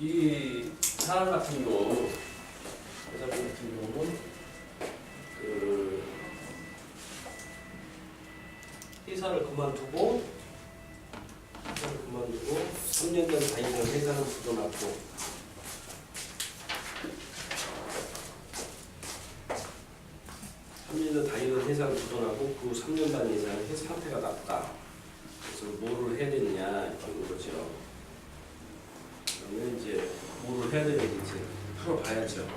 이 사람 같은 경우, 여자 같은 경우는 그 회사를 그만두고 3년 전 다니던 회사는 굳어놨고 3년 전 다니던 회사를 굳어놨고 그 3년 반 이상은 회사 상태가 나쁘다. 그래서 뭐를 해야 되느냐 이런 거죠. 그러면 이제 뭐를 해야 되는지 풀어봐야죠.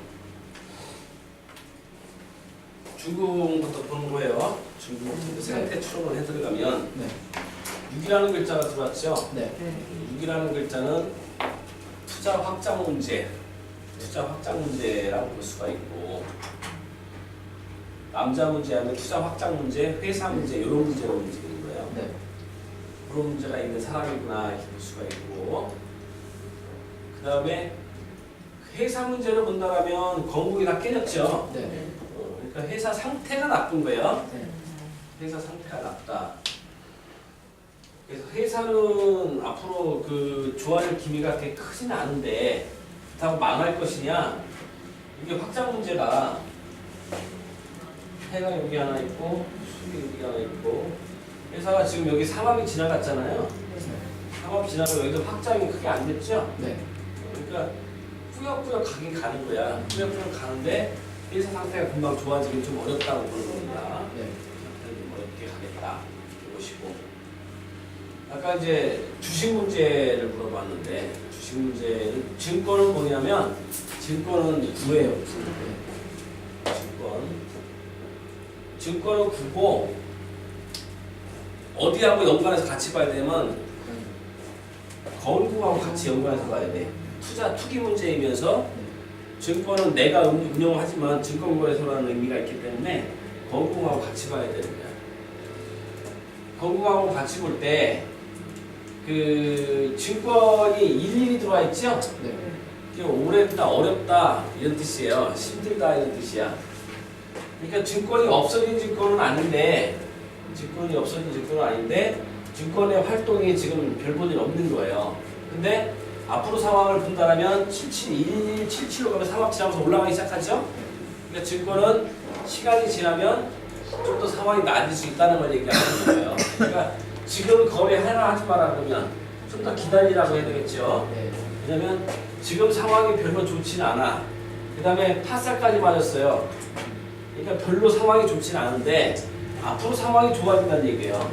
중국부터 보는 거예요. 중국부터 상태 추론을 해 들어가면 6이라는 글자가 들어왔죠. 6이라는 글자는 투자 확장 문제라고 볼 수가 있고, 남자 문제하면 투자 확장 문제, 회사 문제 이런 문제로 움직이는 거예요. 그런 문제가 있는 사람이구나 이렇게 볼 수가 있고, 그 다음에 회사 문제를 본다면 건국이 다 깨졌죠. 그러니까 회사 상태가 나쁜 거예요. 회사 상태가 나쁘다. 그래서 회사는 앞으로 그 좋아질 기미가 그렇게 크지는 않은데 그렇다고 망할 것이냐? 이게 확장 문제가 해가 여기 하나 있고 수익이 여기 하나 있고, 회사가 지금 여기 상업이 지나갔잖아요. 상업이 지나고 여기도 확장이 크게 안 됐죠. 그러니까 꾸역꾸역 가긴 가는 거야. 꾸역꾸역 가는데 회사 상태가 금방 좋아지긴 좀 어렵다고 보는 겁니다. 좀 어렵게 가겠다 이것이고, 아까 이제 주식 문제를 물어봤는데, 주식 문제는 증권은 뭐냐면 증권은 구예요. 증권은 구고 어디하고 연관해서 같이 봐야 되면 건국하고 같이 연관해서 봐야 돼. 투기 문제이면서 증권은 내가 운영하지만 증권거래소라는 의미가 있기 때문에 건국하고 같이 봐야 되는 거야. 건국하고 같이 볼 때 그 증권이 일일이 들어와 있죠? 오래다, 어렵다 이런 뜻이에요. 힘들다 이런 뜻이야. 그러니까 증권이 없어진 증권은 아닌데, 증권의 활동이 지금 별 볼 일 없는 거예요. 근데 앞으로 상황을 본다면 77로 가면 상황 지나면서 올라가기 시작하죠? 그러니까 증권은 시간이 지나면 좀 더 상황이 나아질 수 있다는 걸 얘기하는 거예요. 그러니까 지금 거래하라 하지 마라 그러면 좀 더 기다리라고 해야 되겠죠. 왜냐면 지금 상황이 별로 좋지는 않아. 그 다음에 파살까지 맞았어요. 그러니까 별로 상황이 좋지는 않은데 앞으로 상황이 좋아진다는 얘기예요.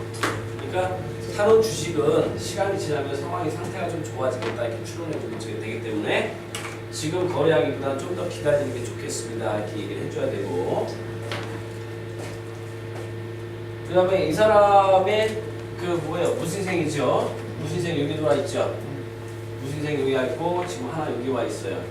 그러니까 사놓은 주식은 시간이 지나면 상태가 좀 좋아지겠다 이렇게 추론해주게 되기 때문에 지금 거래하기보다는 좀 더 기다리는 게 좋겠습니다 이렇게 얘기를 해줘야 되고, 그 다음에 이 사람의 그 뭐예요? 무신생이죠. 무신생 여기 들어와 있죠. 무신생 여기 와 있고 지금 하나 여기 와 있어요.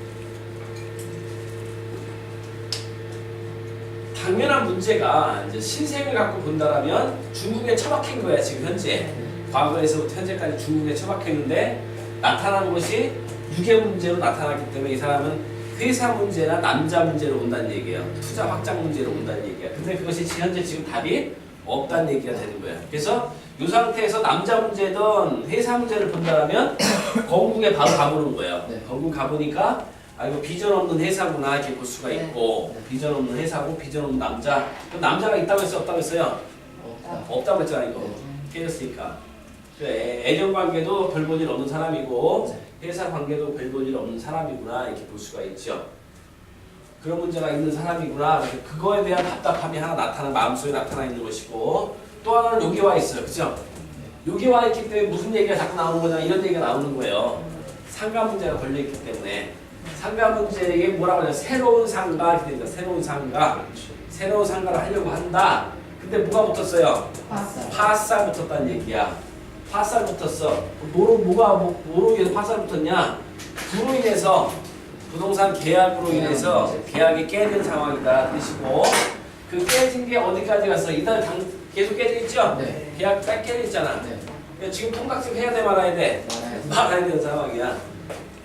당면한 문제가 이제 신생을 갖고 본다라면 중국에 처박힌 거야 지금 현재. 과거에서부터 현재까지 중국에 처박혔는데 나타나는 것이 유계 문제로 나타났기 때문에 이 사람은 회사 문제나 남자 문제로 온다는 얘기예요. 투자 확장 문제로 온다는 얘기야. 근데 그것이 현재 지금 답이 없다는 얘기가 되는 거예요. 그래서 이 상태에서 남자 문제든 회사 문제를 본다라면 건국에 바로 가보는 거예요. 건국 가보니까 이거 비전 없는 회사구나 이렇게 볼 수가 있고, 비전 없는 회사고 비전 없는 남자. 그럼 남자가 있다고 했어요? 없다고 했어요? 없다고 했잖아요. 이거 깨졌으니까. 애정 관계도 별 볼 일 없는 사람이고 회사 관계도 별 볼 일 없는 사람이구나 이렇게 볼 수가 있죠. 그런 문제가 있는 사람이구나. 그거에 대한 답답함이 하나 마음속에 나타나 있는 것이고, 또 하나는 여기 와 있어요. 그죠? 여기 와 있기 때문에 무슨 얘기가 자꾸 나오는 거냐 이런 얘기가 나오는 거예요. 상가 문제가 걸려있기 때문에. 상가 문제에 뭐라고 하냐, 새로운 상가 이렇게 됩니다. 새로운 상가를 하려고 한다. 근데 뭐가 붙었어요? 파살 붙었다는 얘기야. 파살 붙었어. 뭐로 인해서 파살 붙었냐? 그로 인해서 부동산 계약으로 인해서 계약이 깨진 상황이다 뜻이고, 그 깨진 게 어디까지 갔어? 이달 계속 깨져 있죠? 계약 딱 깨져 있잖아. 지금 통닭집 해야 돼 말아야 돼? 말아야 되는 상황이야.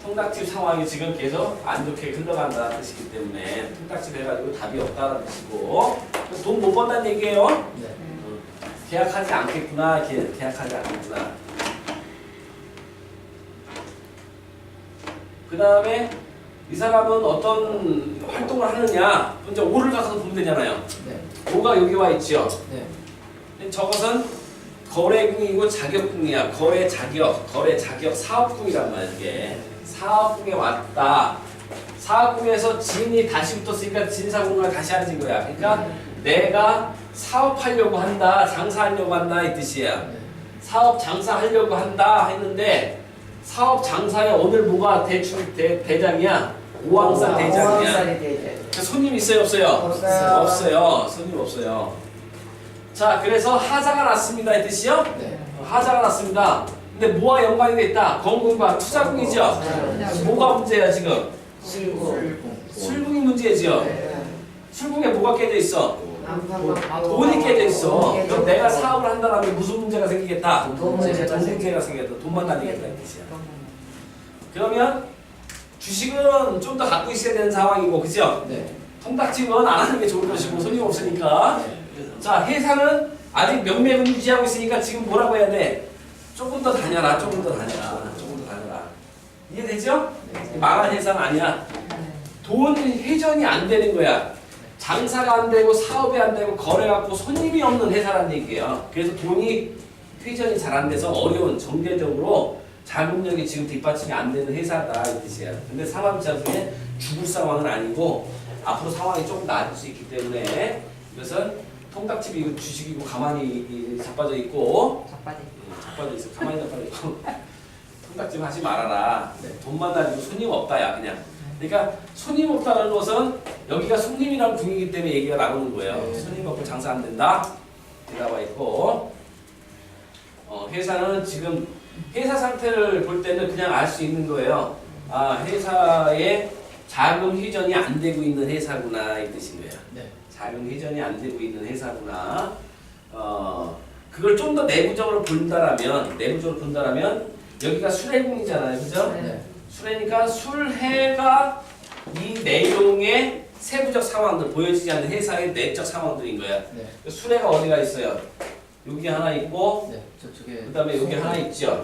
통닭집 상황이 지금 계속 안 좋게 흘러간다는 뜻이기 때문에 통닭집 해가지고 답이 없다는 뜻이고, 돈 못 번다는 얘기예요. 계약하지 않겠구나, 계약하지 않겠구나. 그 그 다음에 이 사람은 어떤 활동을 하느냐 이제 5를 가서 보면 되잖아요. 네. 5가 여기 와 있죠. 네. 저것은 거래궁이고 자격궁이야. 거래 자격 사업궁이란 말이야. 이게 사업궁에 왔다. 사업궁에서 진이 다시 붙었으니까 진사궁을 다시 앉은 거야. 그러니까 내가 사업하려고 한다, 장사하려고 한다 이 뜻이야. 네. 사업 장사하려고 한다 했는데 사업 장사에 오늘 뭐가 대장이야? 오왕산 대장이야. 오왕산이 대장. 손님 있어요, 없어요? 없어요. 없어요. 손님 없어요. 자, 그래서 하자가 났습니다 이 뜻이요? 네. 하자가 났습니다. 근데 뭐와 연관이 돼 있다? 건궁과 투자궁이죠. 뭐가 문제야 지금? 술궁. 술궁이 문제죠. 네. 술궁에 뭐가 깨져 있어? 돈이 깨져 있어. 그럼 내가 사업을 한다면 무슨 문제가 생기겠다? 돈 문제가 돈 문제가 생기겠다. 돈만 다니겠다 이 뜻이야. 그러면 주식은 좀 더 갖고 있어야 되는 상황이고, 그죠? 네. 통닭집은 안 하는 게 좋을 것이고 손님 없으니까. 자, 회사는 아직 명맥은 유지하고 있으니까 지금 뭐라고 해야 돼? 조금 더 다녀라, 조금 더 다녀라, 조금 더 다녀라. 이해되죠? 망한 회사는 아니야. 돈 회전이 안 되는 거야. 장사가 안 되고 사업이 안 되고 거래가 없고 손님이 없는 회사라는 얘기예요. 그래서 돈이 회전이 잘 안 돼서 어려운 정제적으로 자금력이 지금 뒷받침이 안 되는 회사다 이 뜻이야. 근데 상황 자중에 죽을 상황은 아니고 앞으로 상황이 조금 나아질 수 있기 때문에 이것은 통닭집이 이거 주식이고 가만히 자빠져 있고 자빠져 있어. 가만히 자빠져 있고 통닭집 하지 말아라. 돈만 다니고 손님 없다야 그냥. 그러니까 손님 없다는 것은 여기가 손님이라는 궁이기 때문에 얘기가 나오는 거예요. 손님 없고 장사 안 된다. 나와 있고 회사는 지금 회사 상태를 볼 때는 그냥 알 수 있는 거예요. 아, 회사에 자금 회전이 안 되고 있는 회사구나 이 뜻인 거예요. 네. 자금 회전이 안 되고 있는 회사구나. 그걸 좀 더 내부적으로 본다라면 여기가 수레궁이잖아요, 그죠? 네. 수레니까 술해가 이 내용의 세부적 상황들 보여지지 않는 회사의 내적 상황들인 거야. 네. 수레가 어디가 있어요? 여기 하나 있고, 네. 저쪽에. 그다음에 여기 하나 있죠.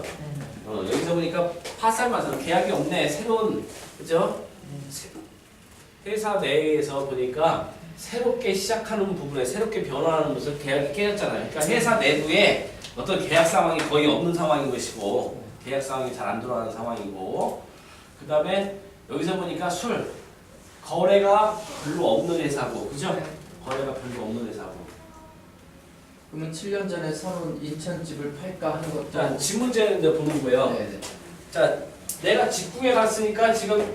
여기서 보니까 파살마선 계약이 없네. 새로운 그죠? 회사 내에서 보니까 새롭게 시작하는 부분에 새롭게 변화하는 모습 계약이 깨졌잖아요. 그러니까 회사 내부에 어떤 계약 상황이 거의 없는 상황인 것이고 계약 상황이 잘 안 돌아가는 상황이고 그 다음에 여기서 보니까 거래가 별로 없는 회사고 그죠? 거래가 별로 없는 회사고 그러면 7년 전에 사놓은 인천집을 팔까 하는 것도. 자, 집 문제는 이제 보는 거예요. 네네. 자, 내가 집궁에 갔으니까 지금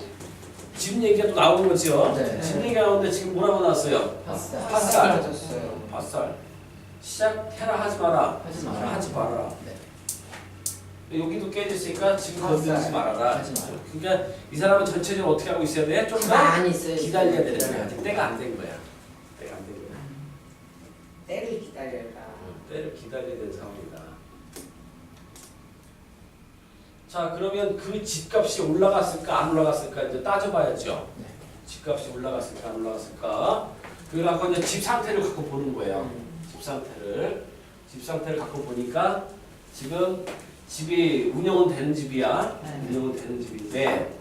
집 얘기가 또 나오는 거죠. 네. 집 얘기가 나오는데 지금 뭐라고 나왔어요? 파살. 파살. 빠졌어요. 파살. 시작해라 하지 마라. 하지 마라. 하지 말아라. 네. 여기도 깨졌으니까 지금 파살. 건드리지 말아라. 하지 마라. 그러니까 이 사람은 전체적으로 어떻게 하고 있어야 돼? 좀 더 많이 있어요. 기다려야 되는 거야. 아직 때가 안 된 거야. 때가 안 된 거야. 때를 기다려라. 때를 기다려야 되는 상황이다. 자, 그러면 그 집값이 올라갔을까 안 올라갔을까 이제 따져봐야죠. 네. 집값이 올라갔을까 안 올라갔을까. 그래갖고 이제 집 상태를 갖고 보는 거예요. 집 상태를 갖고 보니까 지금 집이 운영은 되는 집이야. 운영은 되는 집인데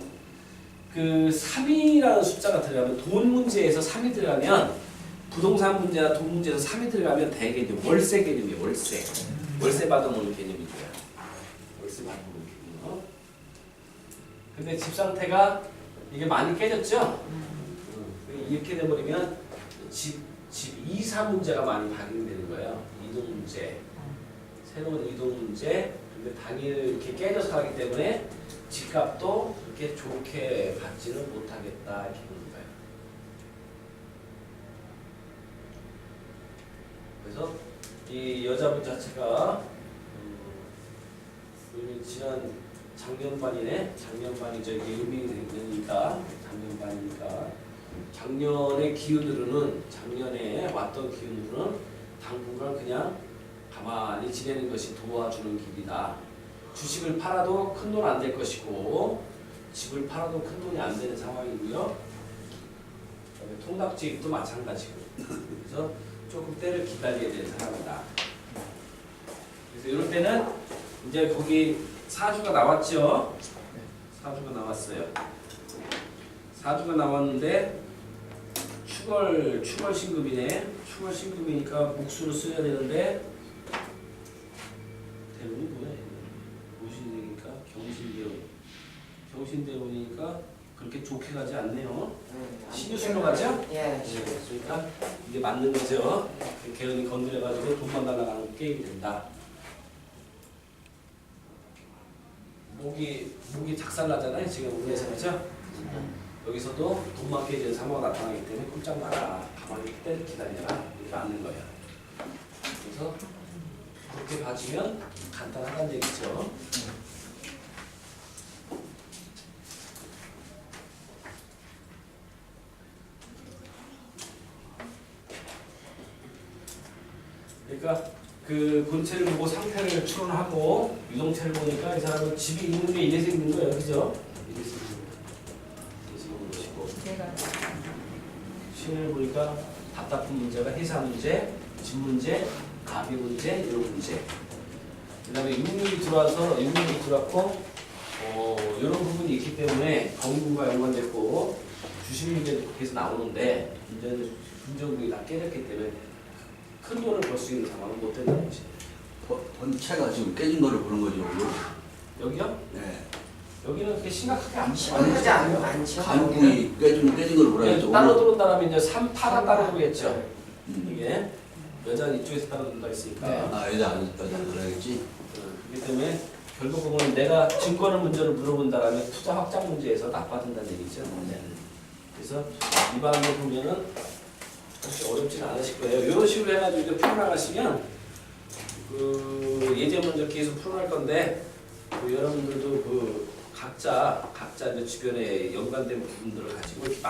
그 3이라는 숫자가 들어가면 돈 문제에서 3이 들어가면 부동산 문제나 돈 문제에서 3이 들어가면 대개 이제 월세 개념이에요. 월세 받아오는 개념이죠. 월세 받아오는 개념. 근데 집 상태가 이게 많이 깨졌죠? 이렇게 돼버리면 집 이사 문제가 많이 발생되는 거예요. 이동 문제, 새로운 이동 문제. 근데 당일 이렇게 깨져서 가기 때문에 집값도 그렇게 좋게 받지는 못하겠다 이렇게 보는 거예요. 그래서 이 여자분 자체가 작년반이죠. 이게 의미 되니까 작년반이니까 작년의 기운으로는 작년에 왔던 기운으로는 당분간 그냥 가만히 지내는 것이 도와주는 길이다. 주식을 팔아도 큰 돈 안 될 것이고 집을 팔아도 큰 돈이 안 되는 상황이고요. 그다음에 통닭집도 마찬가지고 그래서 조금 때를 기다려야 되는 상황이다. 그래서 이럴 때는 이제 거기 사주가 나왔죠. 사주가 나왔어요. 사주가 나왔는데 축월 신금이네. 축월 신금이니까 목수로 써야 되는데 대운이 뭐야? 무신이니까 경신대운이니까 그렇게 좋게 가지 않네요. 신유술로 가죠? 예. 그러니까 이게 맞는 거죠. 개연이 건드려가지고 돈만 날아가는 게임이 된다. 목이 작살나잖아요. 지금 우리에서 그죠? 여기서도 돈만 깨지는 상황가 나타나기 때문에 꼼짝 마라. 가만히 기다려라. 이게 맞는 거예요. 그래서 그렇게 봐주면 간단하다는 얘기죠. 그러니까 그 본체를 보고 상태를 추론하고 유동체를 보니까 이 사람은 집이 있는 게 이래서 있는 거예요, 그죠? 이래서 있는 것이고 신을 보니까 답답한 문제가 회사 문제, 집 문제, 가비 문제, 이런 문제. 그다음에 육육이 들어왔고 이런 부분이 있기 때문에 건국과 연관됐고 주식문제도 계속 나오는데 문제는 금전국이 다 깨졌기 때문에 큰 돈을 벌 수 있는 상황은 못 된다는 거지. 본체가 지금 깨진 거를 보는 거죠. 여기요? 네. 여기는 그렇게 심각하게 안 심각하지 않죠. 간국이 깨진 걸 보라 했죠. 따로 들어온다면 이제 3파가 따로 들어오겠죠. 음. 이게 여자 이쪽에서 따로 들어가 있으니까. 네. 아, 여자 안 그래야겠지. 그렇기 때문에 결국 보면 내가 증권을 문제를 물어본다라면 투자 확장 문제에서 나빠진다는 얘기죠. 그래서 이 방을 보면은 혹시 어렵지는 않으실 거예요. 이런 식으로 해가지고 이제 풀어나가시면 그 예제 문제 계속 풀어날 건데 여러분들도 그 각자 이제 주변에 연관된 부분들을 가지고 이렇게